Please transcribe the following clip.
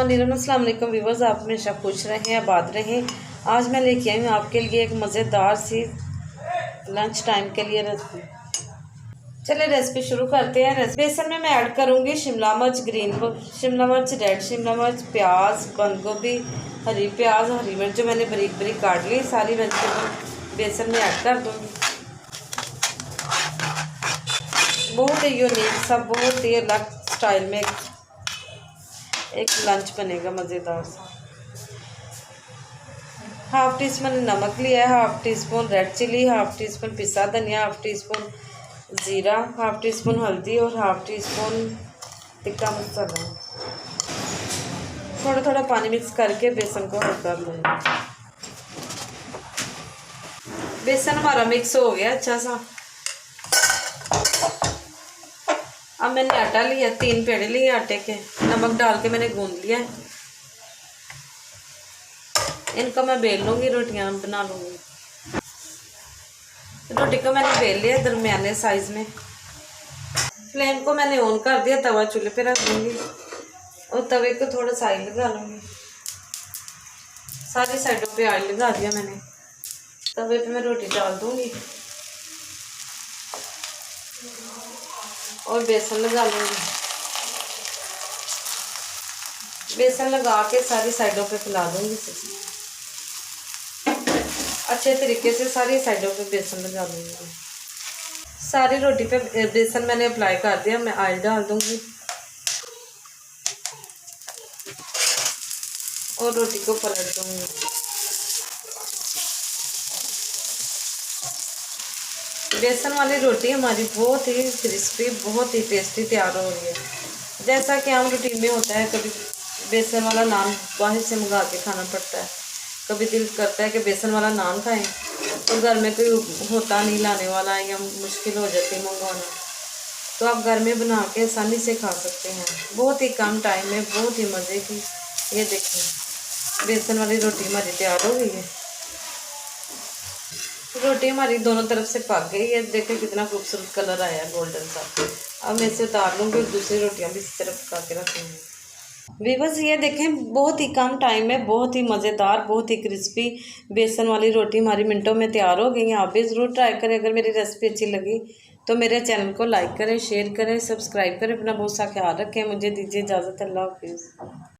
अस्सलाम वालेकुम व्यूवर्स, आप हमेशा खुश रहें, आबाद रहें। आज मैं लेके आई हूँ आपके लिए एक मज़ेदार सी लंच टाइम के लिए रेसिपी। चलिए रेसिपी शुरू करते हैं। बेसन में मैं ऐड करूँगी शिमला मिर्च, ग्रीन शिमला मिर्च, रेड शिमला मिर्च, प्याज, बंद गोभी, हरी प्याज, हरी मिर्च जो मैंने बारीक बारीक काट ली, सारी वेजिटेबल बेसन में ऐड कर दूँगी। बहुत ही यूनिक सा, बहुत ही अलग स्टाइल में एक लंच बनेगा मज़ेदार सा। हाफ़ टी स्पून नमक लिया है, half teaspoon red chilli, half teaspoon पिसा धनिया, हाफ़ टी स्पून ज़ीरा, हाफ़ टी स्पून हल्दी और half teaspoon tikka masala. थोड़ा थोड़ा पानी मिक्स करके बेसन को हल कर लूँगा। बेसन हमारा मिक्स हो गया अच्छा सा। अब मैंने आटा लिया, 3 पेड़े लिए आटे के, नमक डाल के मैंने गूंद लिया है। इनको मैं बेल लूँगी, रोटियां बना लूँगी। रोटी को मैंने बेल लिया दरमियाने साइज़ में। फ्लेम को मैंने ऑन कर दिया, तवा चूल्हे पे रख दूँगी और तवे को थोड़ा सा ऑयल लगा लूँगी। सारी साइडों पे ऑयल लगा दिया मैंने। तवे पे मैं रोटी डाल दूँगी और बेसन लगा लूँगी। बेसन लगा के सारी साइडों पे फैला दूँगी। अच्छे तरीके से सारी साइडों पे बेसन लगा दूँगी। सारी रोटी पे बेसन मैंने अप्लाई कर दिया। मैं ऑयल डाल दूँगी और रोटी को पलट दूँगी। बेसन वाली रोटी हमारी बहुत ही क्रिस्पी, बहुत ही टेस्टी तैयार हो रही है। जैसा कि आम रूटीन में होता है, कभी बेसन वाला नान बाहर से मंगा के खाना पड़ता है, कभी दिल करता है कि बेसन वाला नान खाएं, तो घर में कोई होता नहीं लाने वाला या मुश्किल हो जाती है मंगवाना, तो आप घर में बना के आसानी से खा सकते हैं। बहुत ही कम टाइम में बहुत ही मज़े की। ये देखिए बेसन वाली रोटी हमारी तैयार हो गई है। रोटी हमारी दोनों तरफ से पक गई है। देखिए कितना खूबसूरत कलर आया है, गोल्डन सा। अब मैं इसे उतार लूँगी और दूसरी रोटियां भी इसी तरफ पका के रखूँगी। व्यूअर्स ये देखें, बहुत ही कम टाइम में बहुत ही मज़ेदार, बहुत ही क्रिस्पी बेसन वाली रोटी हमारी मिनटों में तैयार हो गई है। आप भी ज़रूर ट्राई करें। अगर मेरी रेसिपी अच्छी लगी तो मेरे चैनल को लाइक करें, शेयर करें, सब्सक्राइब करें। अपना बहुत सा ख्याल रखें। मुझे दीजिए इजाज़त। अल्लाह हाफिज़।